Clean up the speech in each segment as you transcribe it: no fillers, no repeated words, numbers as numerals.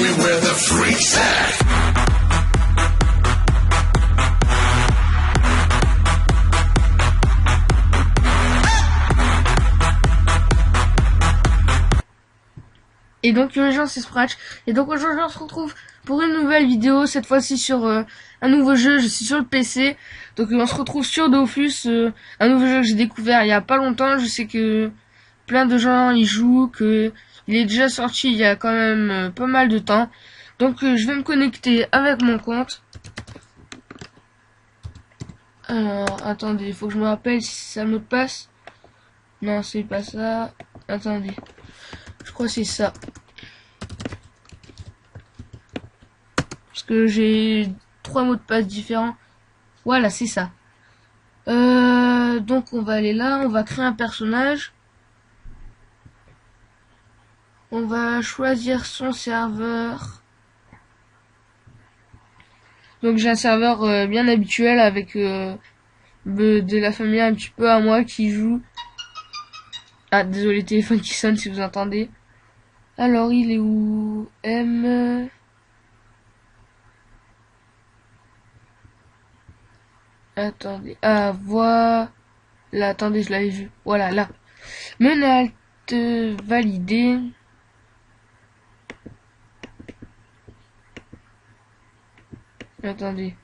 me where the freaks at. Et donc les gens, c'est Spratch. Et donc aujourd'hui on se retrouve pour une nouvelle vidéo, cette fois-ci sur un nouveau jeu. Je suis sur le PC, donc on se retrouve sur Dofus, un nouveau jeu que j'ai découvert il y a pas longtemps. Je sais que plein de gens y jouent, que il est déjà sorti il y a quand même pas mal de temps. Donc je vais me connecter avec mon compte. Alors attendez, il faut que je me rappelle si c'est ça le mot de passe. Non, c'est pas ça. Attendez. Je crois que c'est ça. Parce que j'ai 3 mots de passe différents. Voilà, c'est ça. Donc on va aller là, on va créer un personnage. On va choisir son serveur. Donc j'ai un serveur bien habituel avec de la famille un petit peu à moi qui joue. Ah, désolé, téléphone qui sonne si vous entendez. Alors, il est où? M. Attendez. Ah, voilà. Attendez, je l'avais vu. Voilà, là. Menez alt valider. Attendez.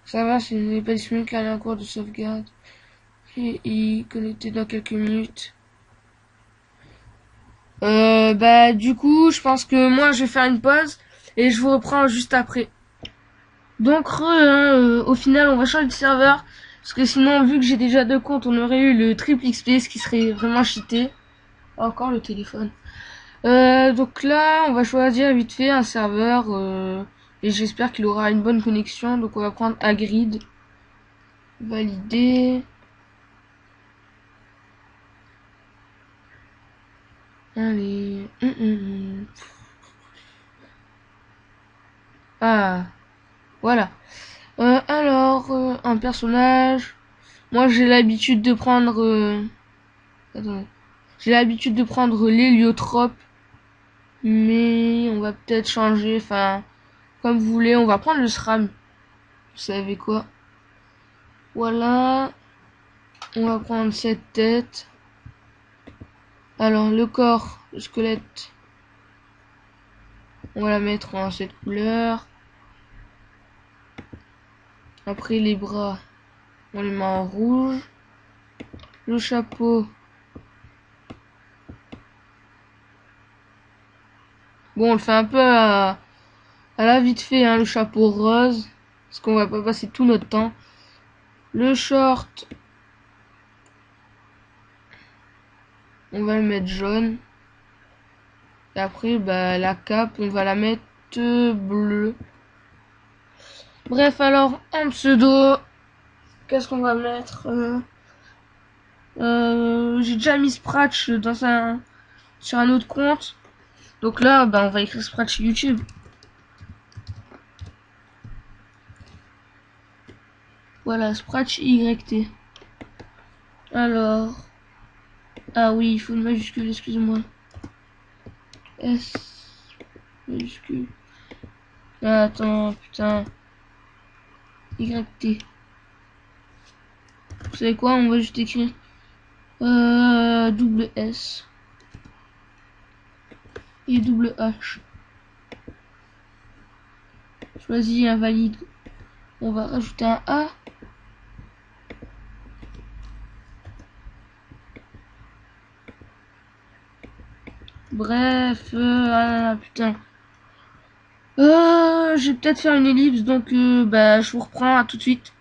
Ça va, si vous n'avez pas disponible car il y a un cours de sauvegarde. Et y connecter dans quelques minutes. Bah du coup je pense que moi je vais faire une pause et je vous reprends juste après. Donc au final on va changer de serveur parce que sinon vu que j'ai déjà 2 comptes on aurait eu le triple XP, ce qui serait vraiment cheaté. Encore le téléphone. Donc là on va choisir vite fait un serveur et j'espère qu'il aura une bonne connexion. Donc on va prendre Agrid, valider. Allez. Ah, voilà. Alors, un personnage. Moi, j'ai l'habitude de prendre. Attendez. J'ai l'habitude de prendre l'héliotrope. Mais on va peut-être changer. Enfin, comme vous voulez. On va prendre le SRAM. Vous savez quoi? Voilà. On va prendre cette tête. Alors, le corps, le squelette. On va la mettre en cette couleur. Après, les bras. On les met en rouge. Le chapeau. Bon, on le fait un peu à la vite fait, hein, le chapeau rose. Parce qu'on va pas passer tout notre temps. Le short. On va le mettre jaune. Et après, bah, la cape, on va la mettre bleue. Bref, alors, en pseudo, qu'est-ce qu'on va mettre j'ai déjà mis Spratch sur un autre compte. Donc là, bah, on va écrire Spratch YouTube. Voilà, Spratch YT. Alors... Ah oui, il faut une majuscule, excusez-moi. S... majuscule. Ah, attends, putain. YT. Vous savez quoi, on va juste écrire... double S. Et double H. Choisis invalide. On va rajouter un A. Bref, putain. Je vais peut-être faire une ellipse, donc bah je vous reprends à tout de suite.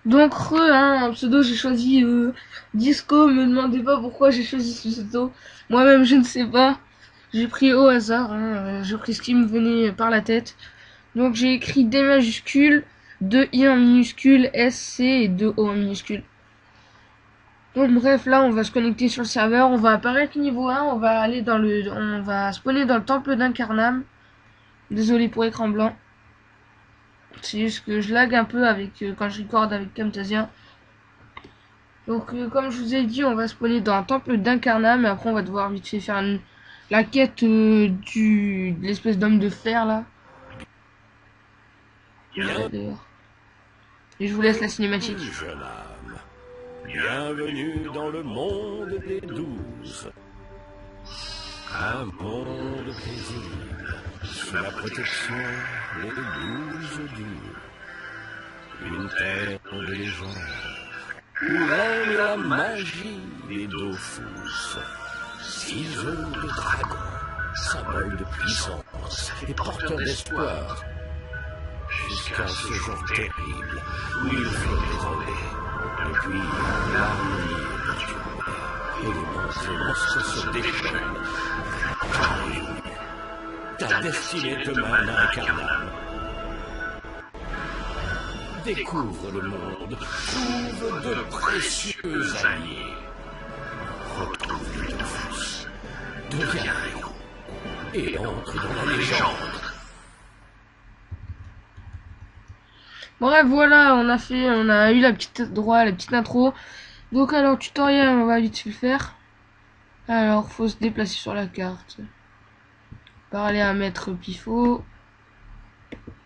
Donc en pseudo j'ai choisi Disco, me demandez pas pourquoi j'ai choisi ce pseudo. Moi-même je ne sais pas. J'ai pris au hasard, j'ai pris ce qui me venait par la tête. Donc j'ai écrit D majuscule, 2 I en minuscule, S, C et 2 O en minuscule. Donc bref, là on va se connecter sur le serveur, on va apparaître niveau 1, on va aller on va spawner dans le temple d'Incarnam. Désolé pour écran blanc. C'est juste que je lag un peu avec quand je recorde avec Camtasia. Donc comme je vous ai dit, on va spawner dans un temple d'Incarnam, mais après on va devoir vite fait faire la quête de l'espèce d'homme de fer là. D'ailleurs. Et je vous laisse la cinématique. Jeune âme, bienvenue dans le monde des 12. Un monde paisible, sous la protection des 12 dieux. Une terre de légende, où règne la magie des Dofus. 6 œufs de dragon, symbole de puissance et porteur d'espoir. Jusqu'à ce jour terrible, où il faut dérober. Depuis, l'harmonie est perturbée, et les monstres se déchaînent. Karim, ta destinée demain incarnable. Découvre le monde, trouve de précieux alliés. Retrouve les Dofus, deviens un héros, et entre dans la légende. Bref, voilà, on a eu la petite intro. Donc alors, tutoriel, on va vite le faire. Alors, faut se déplacer sur la carte. Parler à Maître Pifo.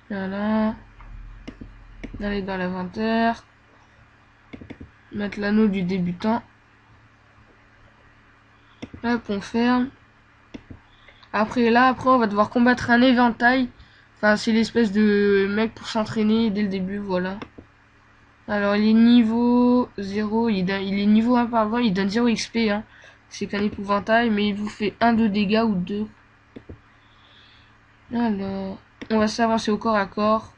Voilà. Aller dans l'inventaire. Mettre l'anneau du débutant. Hop, on ferme. Après, on va devoir combattre un éventail. Enfin, c'est l'espèce de mec pour s'entraîner dès le début, voilà. Alors, il est niveau 0, il est niveau 1 par il donne 0 XP, hein. C'est qu'un épouvantail, mais il vous fait 1 de dégâts ou 2. Alors, on va s'avancer au corps à corps.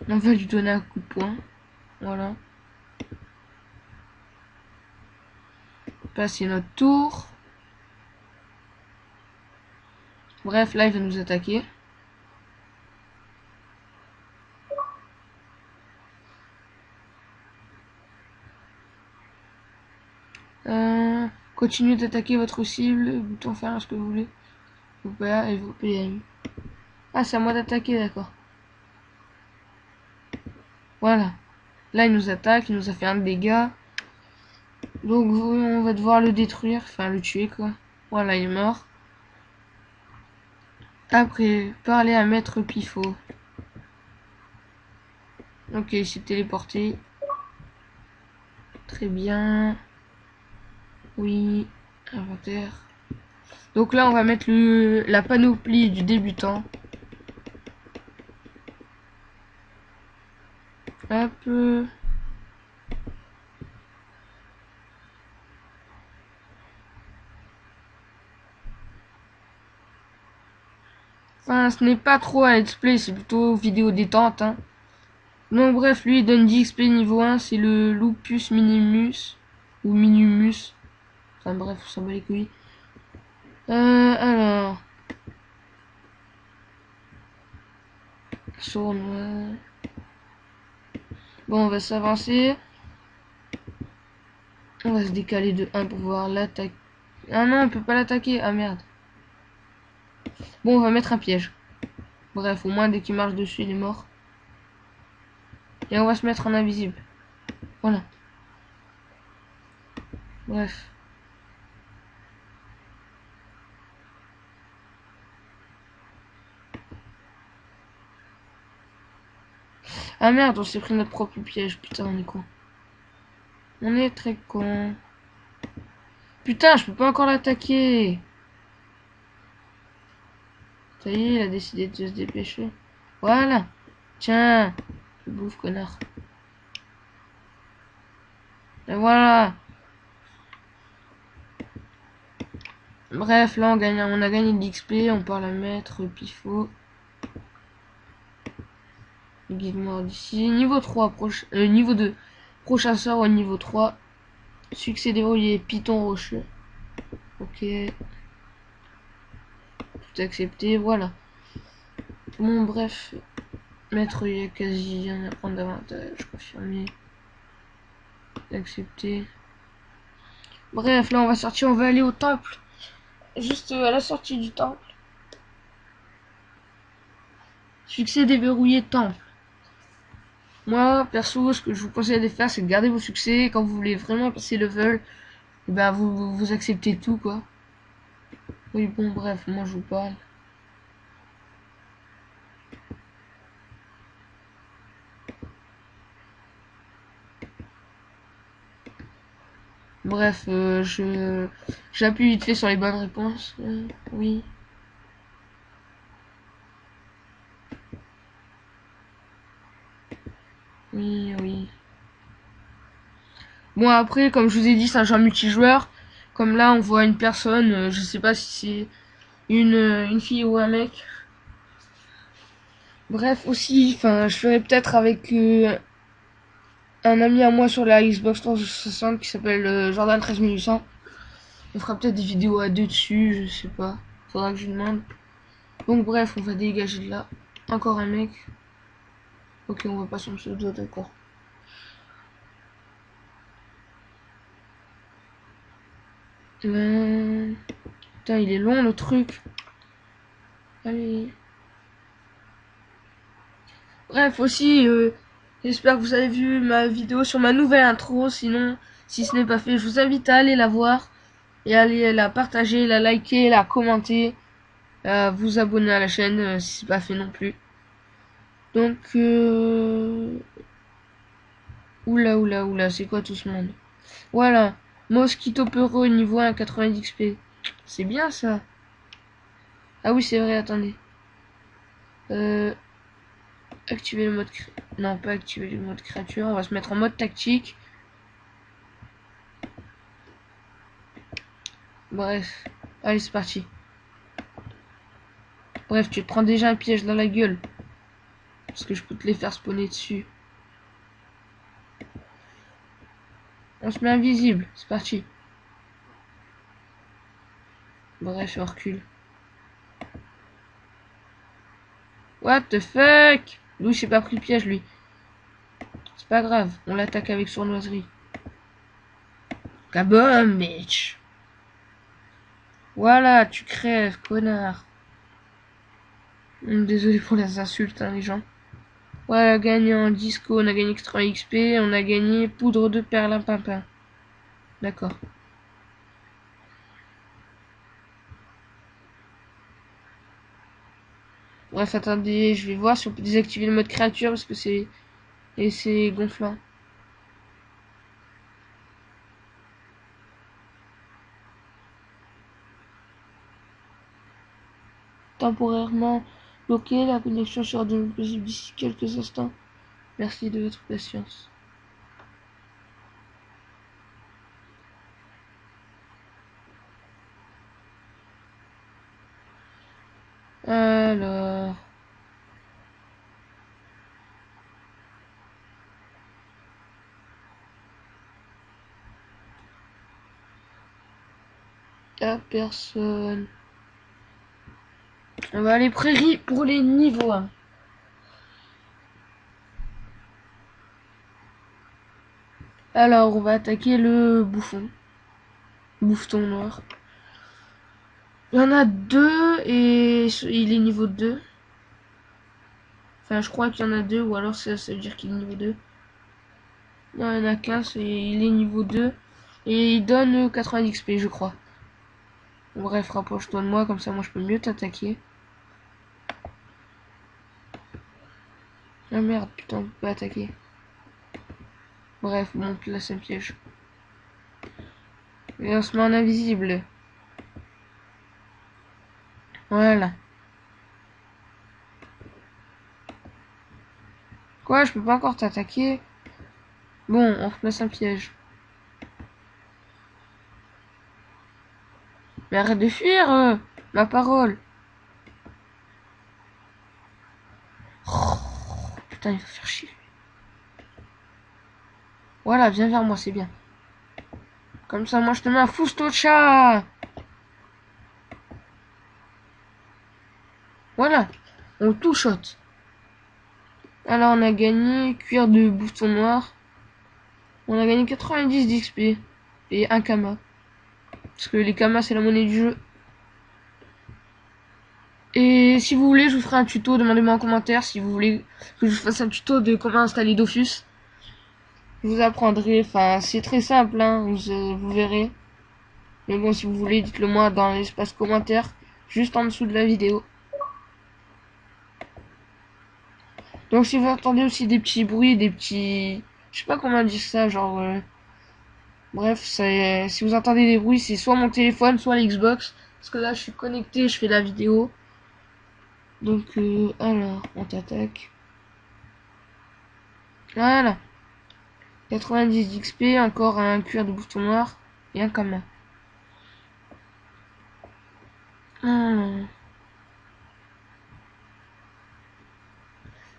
On va lui donner un coup de poing. Voilà. Passer notre tour. Bref, là, il va nous attaquer. Continuez d'attaquer votre cible, bouton faire ce que vous voulez. Vos PA et vos PM. Ah, c'est à moi d'attaquer, d'accord. Voilà. Là, il nous attaque, il nous a fait un dégât. Donc, on va devoir le détruire, enfin le tuer, quoi. Voilà, il est mort. Après, parler à Maître Pifo. Ok, il s'est téléporté. Très bien. Oui, inventaire. Donc là, on va mettre la panoplie du débutant. Hop. Enfin, ce n'est pas trop un let's play, c'est plutôt vidéo détente, hein. Donc bref, lui il donne 10 XP niveau 1, c'est le Lupus Minimus. Ou Minimus. Enfin bref, on s'en bat les couilles. Alors. Sournois. Bon, on va s'avancer. On va se décaler de 1 pour pouvoir l'attaquer. Ah non, on peut pas l'attaquer. Ah merde. Bon, on va mettre un piège. Bref, au moins dès qu'il marche dessus, il est mort. Et on va se mettre en invisible. Voilà. Bref. Ah merde, on s'est pris notre propre piège. Putain, on est con. On est très con. Putain, je peux pas encore l'attaquer. Ça y est, il a décidé de se dépêcher. Voilà. Tiens. Je bouffe, connard. Et voilà. Bref, là on a gagné de l'XP, on parle à Maître Pifo. Guide-moi d'ici. Niveau 3, niveau 2. Prochain sort au niveau 3. Succès déverrouillé, Python rocheux. Ok. Tout accepté, voilà. Bon, bref. Maître Yakazi, on apprend davantage. Confirmé. Accepté. Bref, là on va sortir, on va aller au temple. Juste à la sortie du temple. Succès déverrouillé temple. Moi, perso, ce que je vous conseille de faire, c'est de garder vos succès. Quand vous voulez vraiment passer level, et ben vous acceptez tout, quoi. Oui, bon, bref, moi je vous parle. Bref, j'appuie vite fait sur les bonnes réponses. Oui. Oui, oui. Bon, après, comme je vous ai dit, c'est un jeu multijoueur. Comme là, on voit une personne, je sais pas si c'est une fille ou un mec. Bref, aussi, enfin, je ferai peut-être avec un ami à moi sur la Xbox 360 qui s'appelle Jordan 13800. On fera peut-être des vidéos à deux dessus, je sais pas. Faudra que je lui demande. Donc bref, on va dégager de là. Encore un mec. Ok, on va pas son pseudo, d'accord. Putain, il est long le truc. Allez. Bref, aussi, j'espère que vous avez vu ma vidéo sur ma nouvelle intro. Sinon, si ce n'est pas fait, je vous invite à aller la voir et à aller la partager, la liker, la commenter, vous abonner à la chaîne si c'est pas fait non plus. Donc, oula, c'est quoi tout ce monde? Voilà, Mosquito Peureux niveau 1, 90 XP. C'est bien ça. Ah oui, c'est vrai, attendez. Activer le mode... Non, pas activer le mode créature, on va se mettre en mode tactique. Bref, allez, c'est parti. Bref, tu te prends déjà un piège dans la gueule. Parce que je peux te les faire spawner dessus. On se met invisible, c'est parti. Bref, je recule. What the fuck? Lui, j'ai pas pris le piège, lui. C'est pas grave, on l'attaque avec sournoiserie. Kabam, bitch. Voilà, tu crèves, connard. Désolé pour les insultes, hein, les gens. Voilà, gagnant disco, on a gagné extra XP, on a gagné poudre de perlimpinpin. D'accord. Bref, attendez, je vais voir si on peut désactiver le mode créature parce que c'est... Et c'est gonflant. Temporairement bloquer la connexion sera de nouveau possible d'ici quelques instants. Merci de votre patience. Alors... à personne. On va aller prairie pour les niveaux 1. Alors, on va attaquer le bouffon. Bouffeton noir. Il y en a deux et il est niveau 2. Enfin, je crois qu'il y en a deux ou alors ça veut dire qu'il est niveau 2. Non, il y en a qu'un, il est niveau 2. Et il donne 90 XP, je crois. Bref, rapproche-toi de moi, comme ça moi je peux mieux t'attaquer. Ah merde, putain, on peut pas attaquer. Bref, bon, là c'est un piège. Et on se met en invisible. Voilà. Quoi, je peux pas encore t'attaquer? Bon, on replace un piège. Mais arrête de fuir, ma parole. Oh, putain, il va faire chier. Voilà, viens vers moi, c'est bien. Comme ça, moi, je te mets un Fustocha. Voilà, on tout shot. Alors, on a gagné cuir de bouton noir. On a gagné 90 d'XP. Et un Kama. Parce que les Kamas, c'est la monnaie du jeu. Et si vous voulez, je vous ferai un tuto. Demandez-moi en commentaire si vous voulez que je vous fasse un tuto de comment installer Dofus. Je vous apprendrai. Enfin, c'est très simple, hein. Vous verrez. Mais bon, si vous voulez, dites-le moi dans l'espace commentaire, juste en dessous de la vidéo. Donc si vous entendez aussi des petits bruits, des petits... Je sais pas comment dire ça, genre... Bref, si vous entendez des bruits, c'est soit mon téléphone, soit l'Xbox. Parce que là, je suis connecté, je fais la vidéo. Donc, alors, on t'attaque. Voilà. 90 d'XP, encore un cuir de bouton noir et un kama.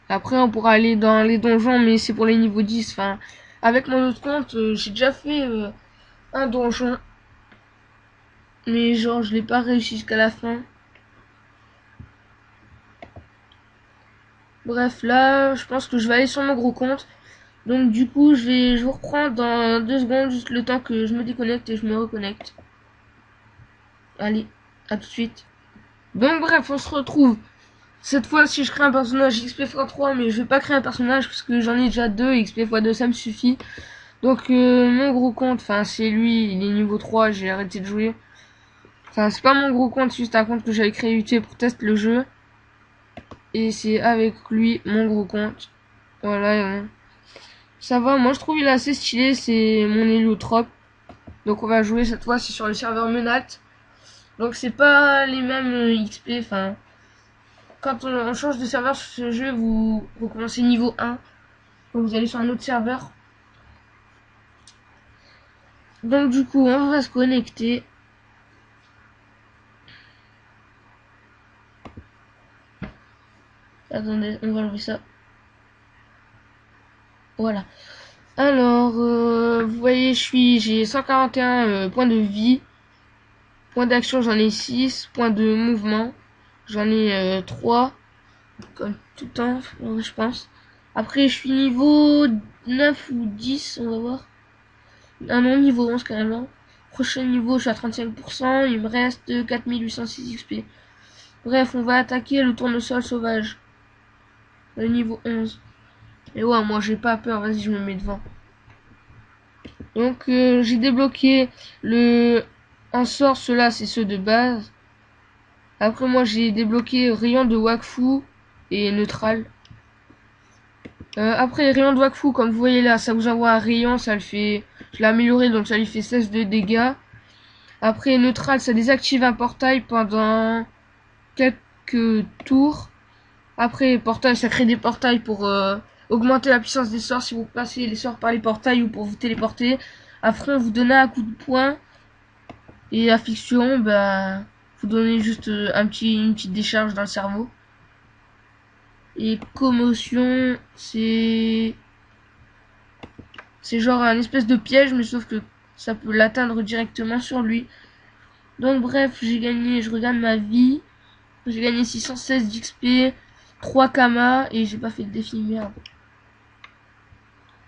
Après, on pourra aller dans les donjons, mais c'est pour les niveaux 10. Enfin, avec mon autre compte, j'ai déjà fait un donjon. Mais genre, je l'ai pas réussi jusqu'à la fin. Bref, là, je pense que je vais aller sur mon gros compte. Donc du coup, je vous reprends dans 2 secondes, juste le temps que je me déconnecte et je me reconnecte. Allez, à tout de suite. Donc bref, on se retrouve. Cette fois, si je crée un personnage XP x3, mais je vais pas créer un personnage parce que j'en ai déjà 2, XP x2, ça me suffit. Donc mon gros compte, enfin c'est lui, il est niveau 3, j'ai arrêté de jouer. Enfin, c'est pas mon gros compte, c'est juste un compte que j'avais créé UT pour tester le jeu. Et c'est avec lui, mon gros compte. Voilà. Ça va, moi je trouve il est assez stylé, c'est mon héliotrope. Donc on va jouer cette fois, c'est sur le serveur Menat. Donc c'est pas les mêmes XP, enfin... Quand on change de serveur sur ce jeu, vous recommencez niveau 1. Donc vous allez sur un autre serveur. Donc du coup, on va se connecter. Attendez, on va enlever ça. Voilà. Alors, vous voyez, j'ai 141 points de vie. Points d'action, j'en ai 6. Points de mouvement, j'en ai 3. Comme tout le temps, je pense. Après, je suis niveau 9 ou 10, on va voir. Ah non, niveau 11 carrément. Prochain niveau, je suis à 35%. Il me reste 4806 XP. Bref, on va attaquer le tournesol sauvage. Le niveau 11. Et ouais, moi j'ai pas peur, vas-y, je me mets devant. Donc, j'ai débloqué un sort, ceux-là, c'est ceux de base. Après, moi j'ai débloqué rayon de Wakfu et neutral. Après, rayon de Wakfu, comme vous voyez là, ça vous envoie un rayon, ça le fait... Je l'ai amélioré, donc ça lui fait 16 de dégâts. Après, neutral, ça désactive un portail pendant quelques tours. Après, portail, ça crée des portails pour augmenter la puissance des sorts si vous passez les sorts par les portails ou pour vous téléporter. Après, vous donnez un coup de poing. Et affliction, bah, vous donnez juste une petite décharge dans le cerveau. Et commotion, c'est genre un espèce de piège, mais sauf que ça peut l'atteindre directement sur lui. Donc bref, j'ai gagné, je regarde ma vie. J'ai gagné 616 d'XP, 3 Kama, et j'ai pas fait de défi, merde.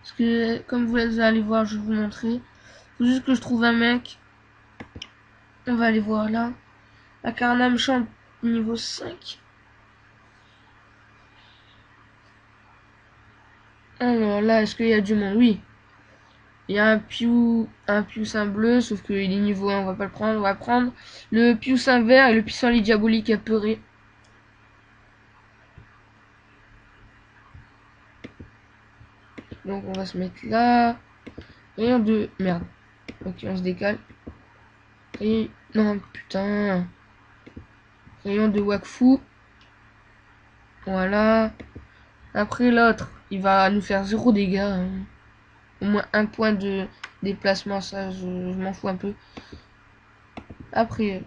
Parce que, comme vous allez voir, je vais vous montrer. Faut juste que je trouve un mec. On va aller voir là. Akarnam chante niveau 5. Alors là, est-ce qu'il y a du monde? Oui. Il y a un Piusin bleu, sauf qu'il est niveau 1, on va pas le prendre. On va prendre le Piusin vert et le pissenlit diabolique apeuré. Donc on va se mettre là. Rayon de... Merde. Ok, on se décale. Et... Non, putain. Rayon de Wakfu. Voilà. Après l'autre, il va nous faire 0 dégâts. Hein. Au moins 1 point de déplacement, ça je m'en fous un peu. Après,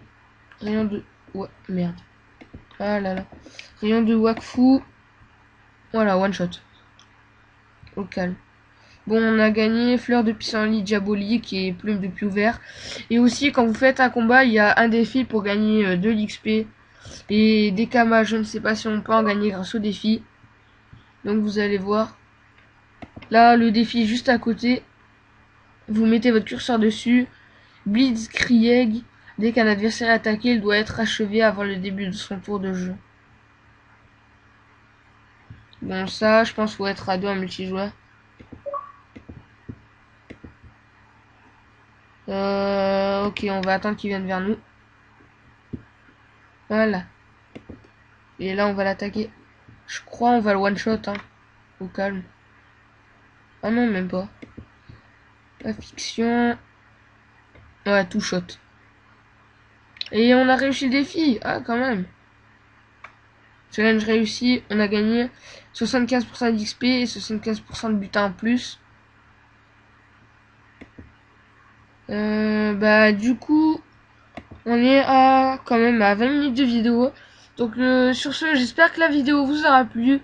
rayon de... Ouais, merde. Ah là là. Rayon de Wakfu. Voilà, one shot. Au calme. Bon, on a gagné fleur de pissenlit diabolique et plume de piou vert. Et aussi, quand vous faites un combat, il y a un défi pour gagner de l'XP. Et des kamas, je ne sais pas si on peut en gagner grâce au défi. Donc vous allez voir. Là, le défi est juste à côté. Vous mettez votre curseur dessus. Blitzkrieg. Dès qu'un adversaire est attaqué, il doit être achevé avant le début de son tour de jeu. Bon, ça, je pense qu'il faut être à 2 en multijoueur. Ok, Ok, on va attendre qu'il vienne vers nous. Voilà. Et là, on va l'attaquer. Je crois on va le one shot, hein. Au calme. Ah non, même pas. La fiction. Ouais, tout shot. Et on a réussi le défi. Ah, quand même. Challenge réussi. On a gagné 75% d'XP et 75% de butin en plus. Bah, du coup, on est à quand même à 20 minutes de vidéo. Donc, sur ce, j'espère que la vidéo vous aura plu.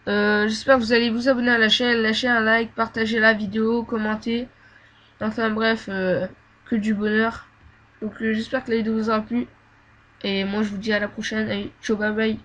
J'espère que vous allez vous abonner à la chaîne, lâcher un like, partager la vidéo, commenter. Enfin bref, que du bonheur. Donc j'espère que la vidéo vous aura plu. Et moi je vous dis à la prochaine. Allez, ciao, bye bye.